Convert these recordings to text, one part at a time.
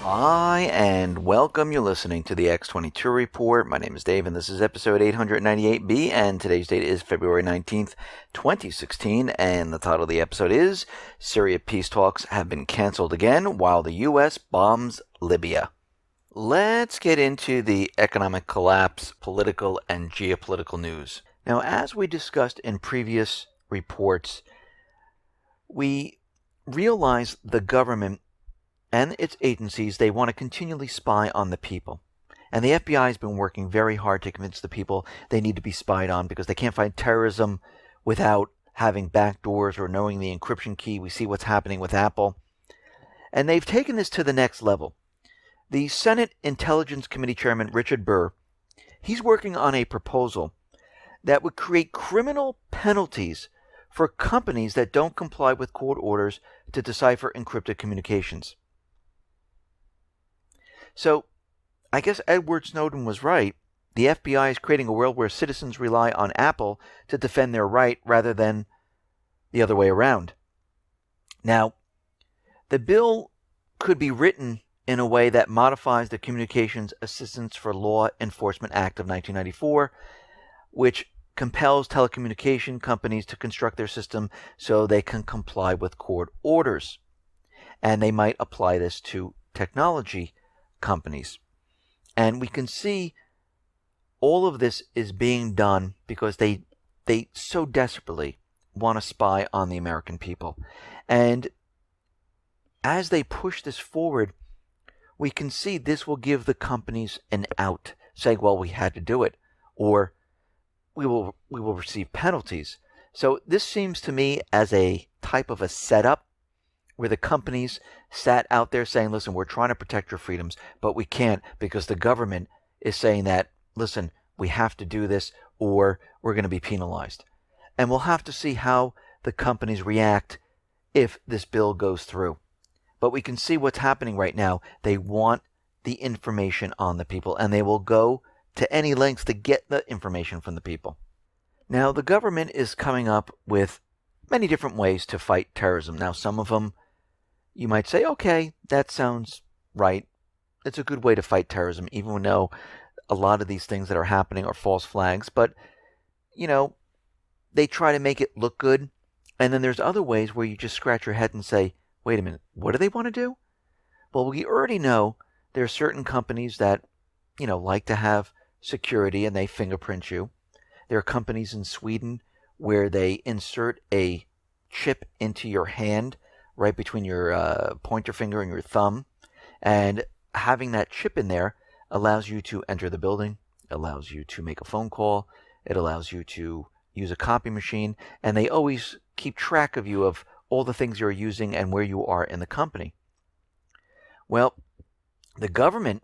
Hi, and welcome. You're listening to the X22 Report. My name is Dave, and this is episode 898B, and today's date is February 19th, 2016, and the title of the episode is Syria Peace Talks Have Been Canceled Again While the U.S. Bombs Libya. Let's get into the economic collapse, political, and geopolitical news. Now, as we discussed in previous reports, we realize the government and its agencies, they want to continually spy on the people. And the FBI has been working very hard to convince the people they need to be spied on because they can't fight terrorism without having backdoors or knowing the encryption key. We see what's happening with Apple. And they've taken this to the next level. The Senate Intelligence Committee Chairman Richard Burr, he's working on a proposal that would create criminal penalties for companies that don't comply with court orders to decipher encrypted communications. So, I guess Edward Snowden was right. The FBI is creating a world where citizens rely on Apple to defend their right rather than the other way around. Now, the bill could be written in a way that modifies the Communications Assistance for Law Enforcement Act of 1994, which compels telecommunication companies to construct their system so they can comply with court orders. And they might apply this to technology companies. And we can see all of this is being done because they so desperately want to spy on the American people. And as they push this forward, we can see this will give the companies an out, saying, well, we had to do it, or we will receive penalties. So this seems to me as a type of a setup where the companies sat out there saying, listen, we're trying to protect your freedoms, but we can't because the government is saying that, listen, we have to do this or we're going to be penalized. And we'll have to see how the companies react if this bill goes through. But we can see what's happening right now. They want the information on the people, and they will go to any lengths to get the information from the people. Now, the government is coming up with many different ways to fight terrorism. Now, some of them you might say, okay, that sounds right. It's a good way to fight terrorism, even though a lot of these things that are happening are false flags. But, they try to make it look good. And then there's other ways where you just scratch your head and say, wait a minute, what do they want to do? Well, we already know there are certain companies that, like to have security and they fingerprint you. There are companies in Sweden where they insert a chip into your hand right between your pointer finger and your thumb. And having that chip in there allows you to enter the building, allows you to make a phone call, it allows you to use a copy machine, and they always keep track of you of all the things you're using and where you are in the company. Well, the government,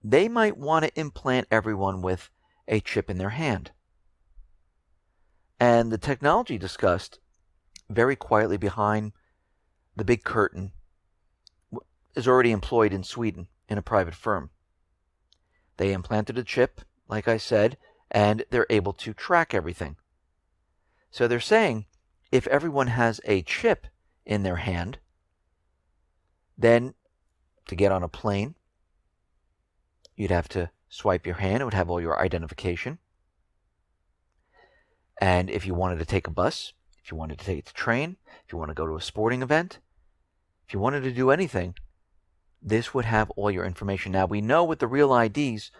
they might want to implant everyone with a chip in their hand. And the technology discussed very quietly behind the big curtain is already employed in Sweden in a private firm. They implanted a chip, like I said, and they're able to track everything. So they're saying if everyone has a chip in their hand, then to get on a plane, you'd have to swipe your hand. It would have all your identification. And if you wanted to take a bus, if you wanted to take the train, if you want to go to a sporting event, if you wanted to do anything, this would have all your information. Now, we know with the real IDs,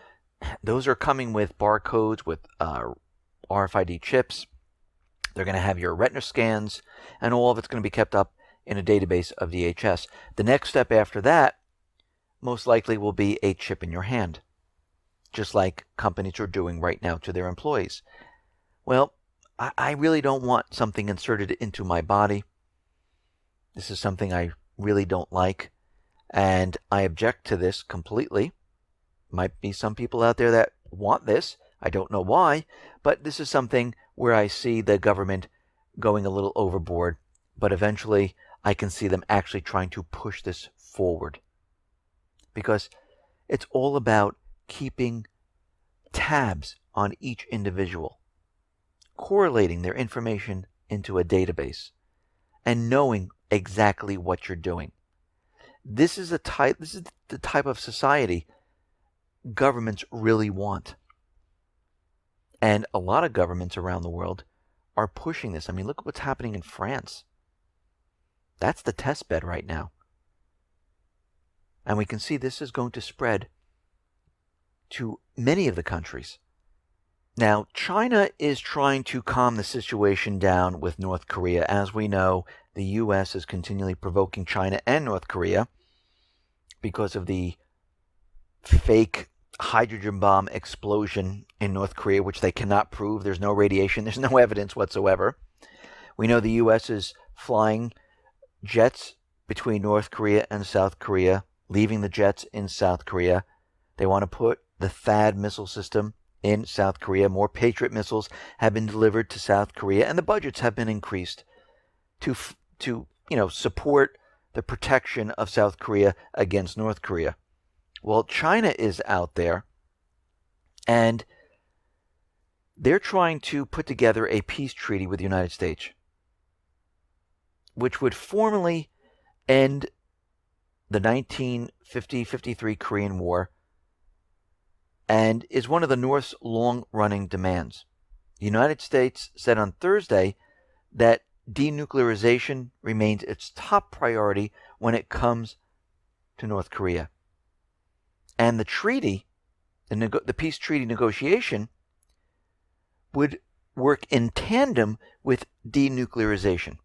those are coming with barcodes, with RFID chips. They're going to have your retina scans, and all of it's going to be kept up in a database of DHS. The next step after that, most likely, will be a chip in your hand, just like companies are doing right now to their employees. Well, I really don't want something inserted into my body. This is something I really don't like, and I object to this completely. Might be some people out there that want this. I don't know why, but this is something where I see the government going a little overboard, but eventually I can see them actually trying to push this forward. Because it's all about keeping tabs on each individual, correlating their information into a database, and knowing exactly what you're doing. This is the type of society governments really want. And a lot of governments around the world are pushing this. I mean, look at what's happening in France. That's the test bed right now. And we can see this is going to spread to many of the countries. Now, China is trying to calm the situation down with North Korea. As we know, the U.S. is continually provoking China and North Korea because of the fake hydrogen bomb explosion in North Korea, which they cannot prove. There's no radiation. There's no evidence whatsoever. We know the U.S. is flying jets between North Korea and South Korea, leaving the jets in South Korea. They want to put the THAAD missile system in South Korea. More Patriot missiles have been delivered to South Korea, and the budgets have been increased to support the protection of South Korea against North Korea. Well, China is out there, and they're trying to put together a peace treaty with the United States, which would formally end the 1950-53 Korean War and is one of the North's long-running demands. The United States said on Thursday that denuclearization remains its top priority when it comes to North Korea. And the treaty, the peace treaty negotiation, would work in tandem with denuclearization.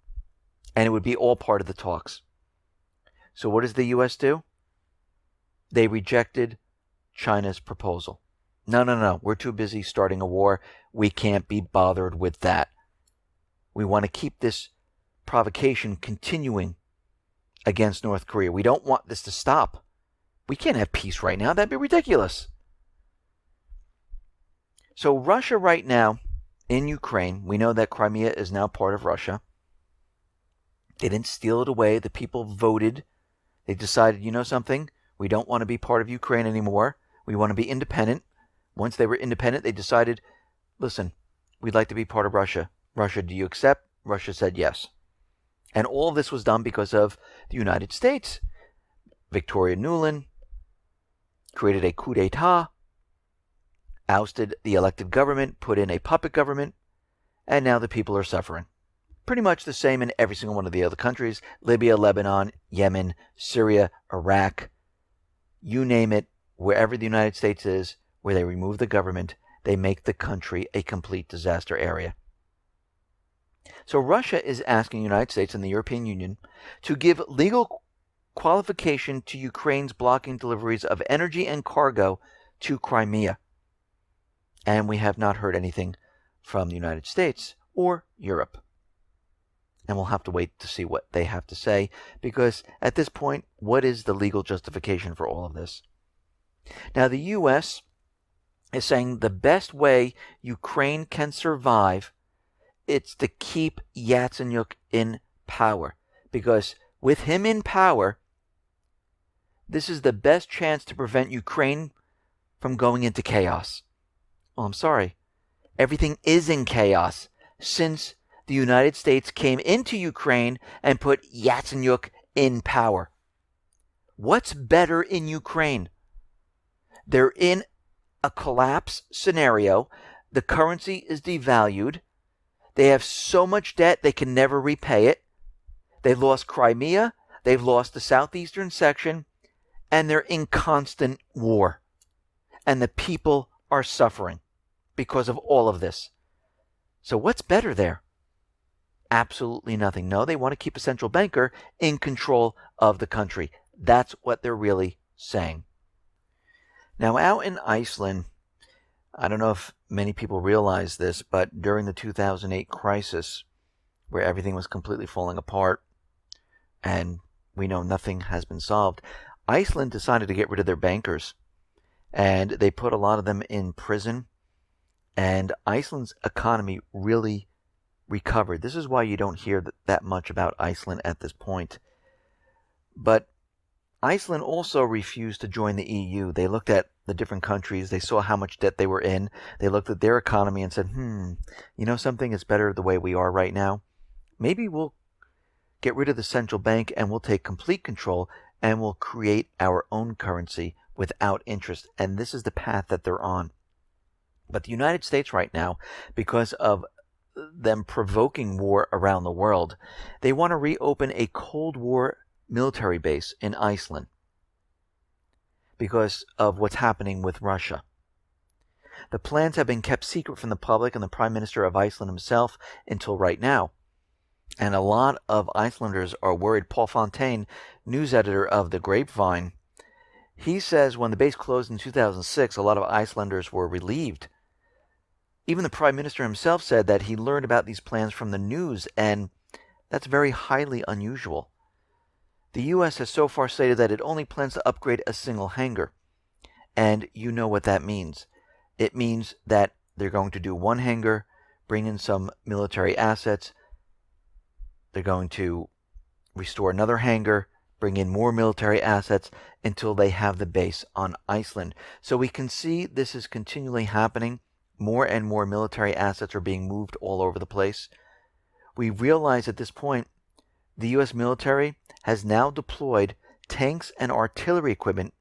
And it would be all part of the talks. So what does the U.S. do? They rejected China's proposal. No, we're too busy starting a war. We can't be bothered with that. We want to keep this provocation continuing against North Korea. We don't want this to stop. We can't have peace right now. That'd be ridiculous. So Russia right now in Ukraine, we know that Crimea is now part of Russia. They didn't steal it away. The people voted. They decided, you know something? We don't want to be part of Ukraine anymore. We want to be independent. Once they were independent, they decided, listen, we'd like to be part of Russia. Russia, do you accept? Russia said yes. And all this was done because of the United States. Victoria Nuland created a coup d'etat, ousted the elected government, put in a puppet government, and now the people are suffering. Pretty much the same in every single one of the other countries. Libya, Lebanon, Yemen, Syria, Iraq, you name it, wherever the United States is, where they remove the government, they make the country a complete disaster area. So Russia is asking the United States and the European Union to give legal qualification to Ukraine's blocking deliveries of energy and cargo to Crimea. And we have not heard anything from the United States or Europe. And we'll have to wait to see what they have to say, because at this point, what is the legal justification for all of this? Now, the U.S. is saying the best way Ukraine can survive, it's to keep Yatsenyuk in power. Because with him in power, this is the best chance to prevent Ukraine from going into chaos. Well, I'm sorry. Everything is in chaos since the United States came into Ukraine and put Yatsenyuk in power. What's better in Ukraine? They're in a collapse scenario. The currency is devalued. They have so much debt they can never repay it. They've lost Crimea. They've lost the southeastern section. And they're in constant war. And the people are suffering because of all of this. So what's better there? Absolutely nothing. No, they want to keep a central banker in control of the country. That's what they're really saying. Now, out in Iceland, I don't know if many people realize this, but during the 2008 crisis, where everything was completely falling apart, and we know nothing has been solved, Iceland decided to get rid of their bankers, and they put a lot of them in prison, and Iceland's economy really recovered. This is why you don't hear that much about Iceland at this point. But Iceland also refused to join the EU. They looked at the different countries. They saw how much debt they were in. They looked at their economy and said, you know something? It's better the way we are right now. Maybe we'll get rid of the central bank and we'll take complete control and will create our own currency without interest. And this is the path that they're on. But the United States right now, because of them provoking war around the world, they want to reopen a Cold War military base in Iceland because of what's happening with Russia. The plans have been kept secret from the public and the Prime Minister of Iceland himself until right now. And a lot of Icelanders are worried. Paul Fontaine, news editor of The Grapevine, he says when the base closed in 2006, a lot of Icelanders were relieved. Even the Prime Minister himself said that he learned about these plans from the news, and that's very highly unusual. The U.S. has so far stated that it only plans to upgrade a single hangar. And you know what that means. It means that they're going to do one hangar, bring in some military assets. They're going to restore another hangar, bring in more military assets until they have the base on Iceland. So we can see this is continually happening. More and more military assets are being moved all over the place. We realize at this point the U.S. military has now deployed tanks and artillery equipment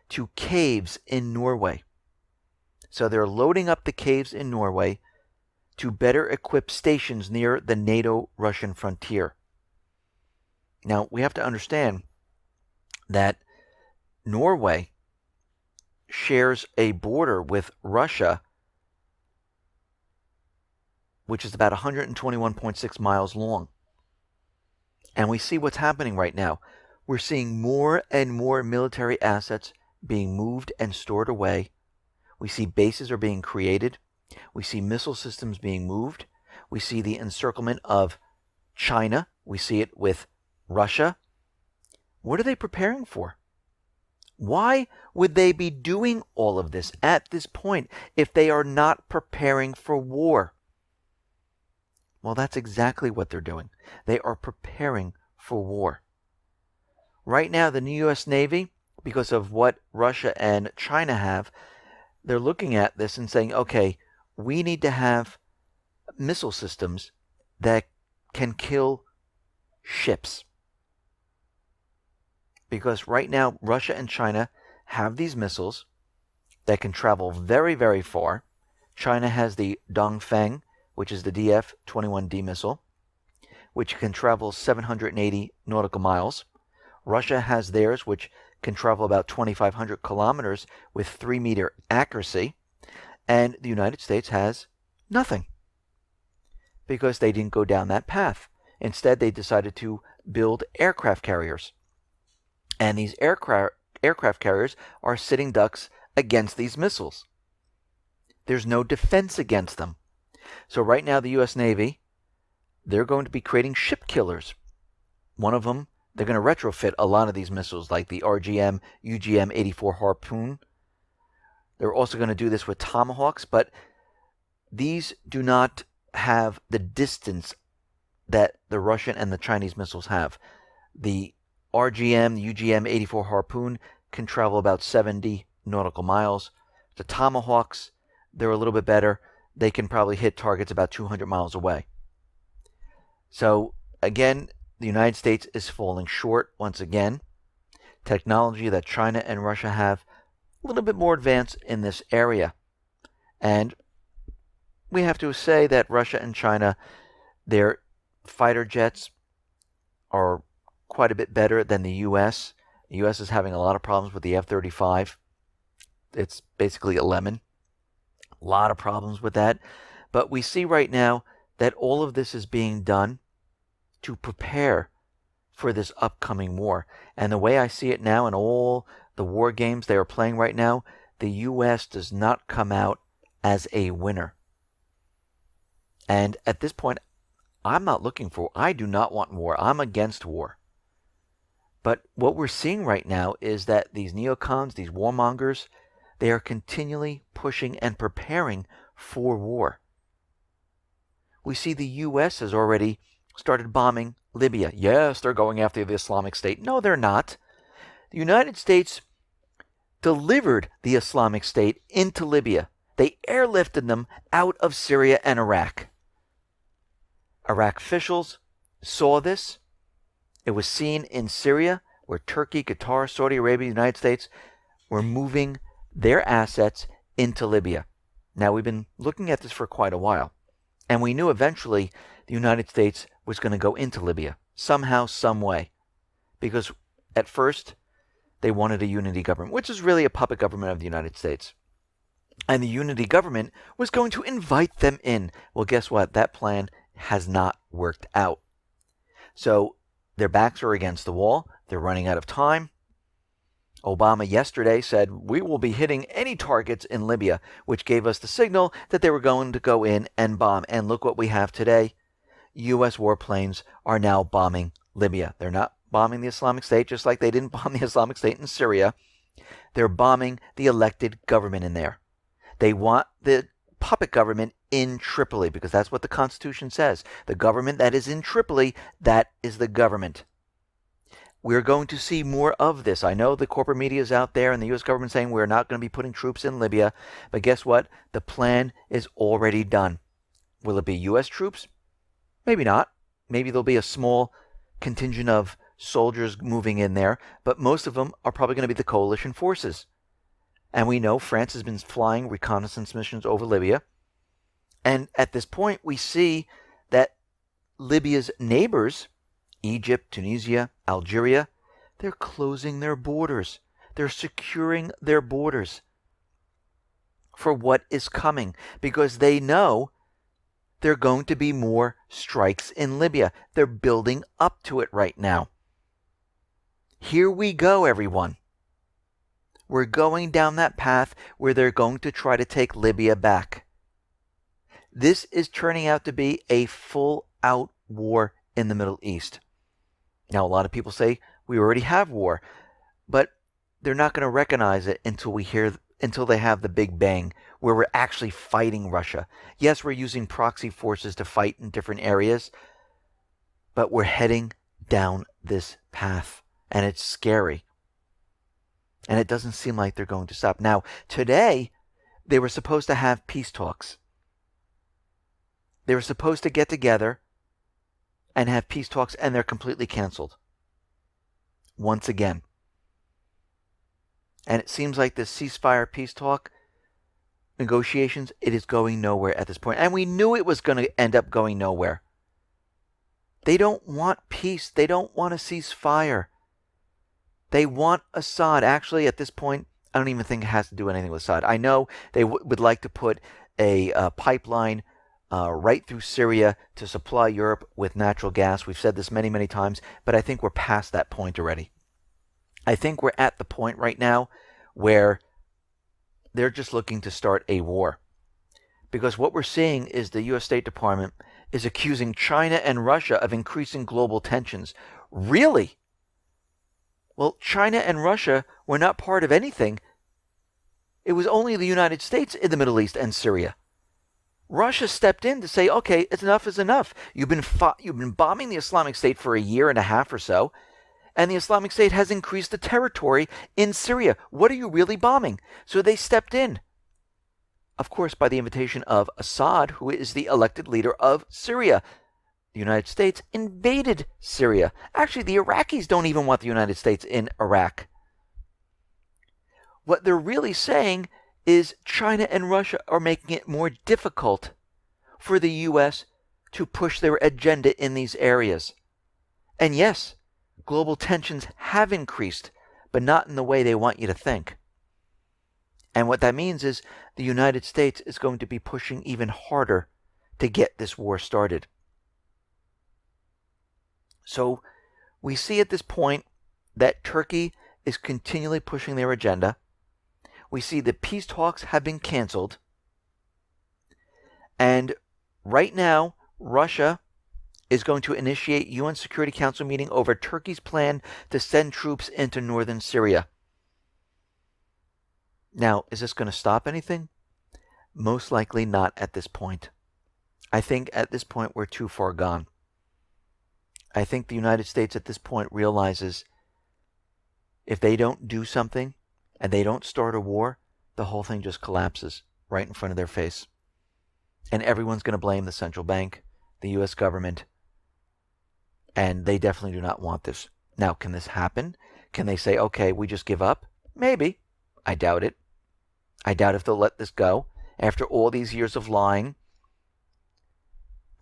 to caves in Norway. So they're loading up the caves in Norway to better equip stations near the NATO-Russian frontier. Now, we have to understand that Norway shares a border with Russia, which is about 121.6 miles long. And we see what's happening right now. We're seeing more and more military assets being moved and stored away. We see bases are being created. We see missile systems being moved. We see the encirclement of China. We see it with Russia. What are they preparing for? Why would they be doing all of this at this point if they are not preparing for war? Well, that's exactly what they're doing. They are preparing for war. Right now, the new U.S. Navy, because of what Russia and China have, they're looking at this and saying, okay, we need to have missile systems that can kill ships. Because right now, Russia and China have these missiles that can travel very, very far. China has the Dongfeng, which is the DF-21D missile, which can travel 780 nautical miles. Russia has theirs, which can travel about 2,500 kilometers with 3-meter accuracy. And the United States has nothing because they didn't go down that path. Instead, they decided to build aircraft carriers. And these aircraft carriers are sitting ducks against these missiles. There's no defense against them. So right now, the U.S. Navy, they're going to be creating ship killers. One of them, they're going to retrofit a lot of these missiles, like the RGM, UGM-84 Harpoon. They're also going to do this with Tomahawks, but these do not have the distance that the Russian and the Chinese missiles have. The RGM, the UGM-84 Harpoon, can travel about 70 nautical miles. The Tomahawks, they're a little bit better. They can probably hit targets about 200 miles away. So, again, the United States is falling short once again. Technology that China and Russia have a little bit more advanced in this area. And we have to say that Russia and China, their fighter jets are quite a bit better than the U.S. The U.S. is having a lot of problems with the F-35. It's basically a lemon. A lot of problems with that. But we see right now that all of this is being done to prepare for this upcoming war. And the way I see it now in all the war games they are playing right now, the U.S. does not come out as a winner. And at this point, I do not want war. I'm against war. But what we're seeing right now is that these neocons, these warmongers, they are continually pushing and preparing for war. We see the U.S. has already started bombing Libya. Yes, they're going after the Islamic State. No, they're not. The United States delivered the Islamic State into Libya. They airlifted them out of Syria and Iraq. Iraq officials saw this. It was seen in Syria where Turkey, Qatar, Saudi Arabia, the United States were moving their assets into Libya. Now, we've been looking at this for quite a while, and we knew eventually the United States was going to go into Libya somehow, some way, because at first they wanted a unity government, which is really a puppet government of the United States. And the unity government was going to invite them in. Well, guess what? That plan has not worked out. So their backs are against the wall. They're running out of time. Obama yesterday said, we will be hitting any targets in Libya, which gave us the signal that they were going to go in and bomb. And look what we have today. U.S. warplanes are now bombing Libya. They're not bombing the Islamic State, just like they didn't bomb the Islamic State in Syria. They're bombing the elected government in there. They want the puppet government in Tripoli, because that's what the Constitution says. The government that is in Tripoli, that is the government. We're going to see more of this. I know the corporate media is out there and the U.S. government saying we're not going to be putting troops in Libya. But guess what? The plan is already done. Will it be U.S. troops? Maybe not. Maybe there'll be a small contingent of soldiers moving in there. But most of them are probably going to be the coalition forces. And we know France has been flying reconnaissance missions over Libya. And at this point, we see that Libya's neighbors, Egypt, Tunisia, Algeria, they're closing their borders. They're securing their borders for what is coming, because they know there are going to be more strikes in Libya. They're building up to it right now. Here we go, everyone. We're going down that path where they're going to try to take Libya back. This is turning out to be a full-out war in the Middle East. Now, a lot of people say we already have war, but they're not going to recognize it until they have the big bang, where we're actually fighting Russia. Yes, we're using proxy forces to fight in different areas, but we're heading down this path, and it's scary. And it doesn't seem like they're going to stop. Now, today, they were supposed to have peace talks. They were supposed to get together and have peace talks, and they're completely canceled. Once again. And it seems like this ceasefire peace talk negotiations, it is going nowhere at this point. And we knew it was going to end up going nowhere. They don't want peace. They don't want a ceasefire. They want Assad. Actually, at this point, I don't even think it has to do anything with Assad. I know they would like to put a pipeline right through Syria to supply Europe with natural gas. We've said this many, many times, but I think we're past that point already. I think we're at the point right now where they're just looking to start a war. Because what we're seeing is the U.S. State Department is accusing China and Russia of increasing global tensions. Really? Well, China and Russia were not part of anything. It was only the United States in the Middle East and Syria. Russia stepped in to say, okay, enough is enough. You've been bombing the Islamic State for a year and a half or so, and the Islamic State has increased the territory in Syria. What are you really bombing? So they stepped in. Of course, by the invitation of Assad, who is the elected leader of Syria. The United States invaded Syria. Actually, the Iraqis don't even want the United States in Iraq. What they're really saying is China and Russia are making it more difficult for the U.S. to push their agenda in these areas. And yes, global tensions have increased, but not in the way they want you to think. And what that means is the United States is going to be pushing even harder to get this war started. So we see at this point that Turkey is continually pushing their agenda. We see the peace talks have been canceled. And right now, Russia is going to initiate UN Security Council meeting over Turkey's plan to send troops into northern Syria. Now, is this going to stop anything? Most likely not at this point. I think at this point we're too far gone. I think the United States at this point realizes if they don't do something and they don't start a war, the whole thing just collapses right in front of their face. And everyone's going to blame the central bank, the U.S. government, and they definitely do not want this. Now, can this happen? Can they say, okay, we just give up? Maybe. I doubt it. I doubt if they'll let this go. After all these years of lying,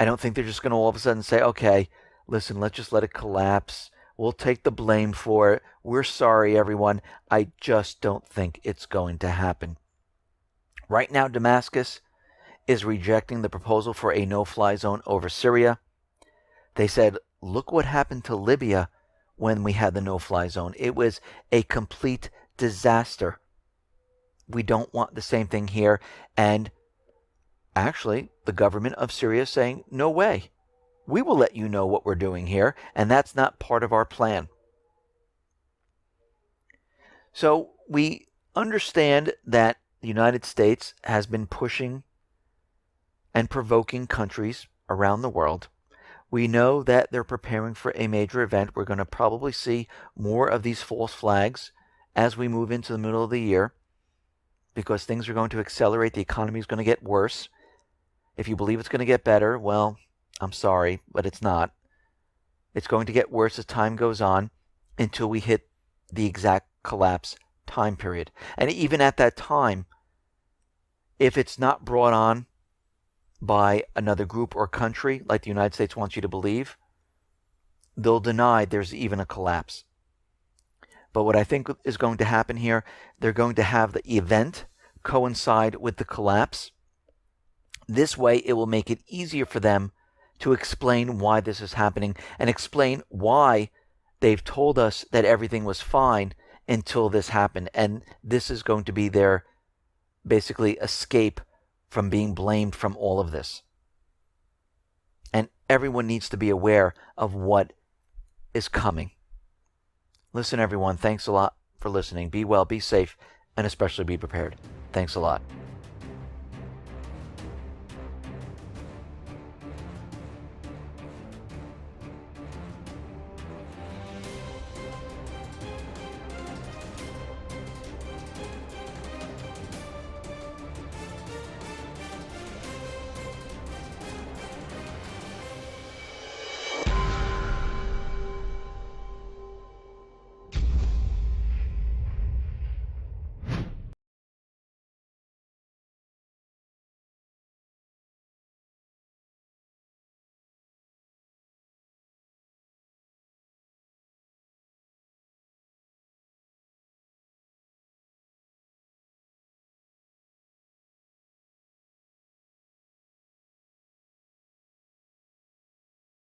I don't think they're just going to all of a sudden say, okay, listen, let's just let it collapse. We'll take the blame for it. We're sorry, everyone. I just don't think it's going to happen. Right now, Damascus is rejecting the proposal for a no-fly zone over Syria. They said, look what happened to Libya when we had the no-fly zone. It was a complete disaster. We don't want the same thing here. And actually, the government of Syria is saying, no way. We will let you know what we're doing here, and that's not part of our plan. So we understand that the United States has been pushing and provoking countries around the world. We know that they're preparing for a major event. We're going to probably see more of these false flags as we move into the middle of the year, because things are going to accelerate. The economy is going to get worse. If you believe it's going to get better, well, I'm sorry, but it's not. It's going to get worse as time goes on until we hit the exact collapse time period. And even at that time, if it's not brought on by another group or country, like the United States wants you to believe, they'll deny there's even a collapse. But what I think is going to happen here, they're going to have the event coincide with the collapse. This way, it will make it easier for them to explain why this is happening and explain why they've told us that everything was fine until this happened. And this is going to be their basically escape from being blamed from all of this. And everyone needs to be aware of what is coming. Listen, everyone, thanks a lot for listening. Be well, be safe, and especially be prepared. Thanks a lot.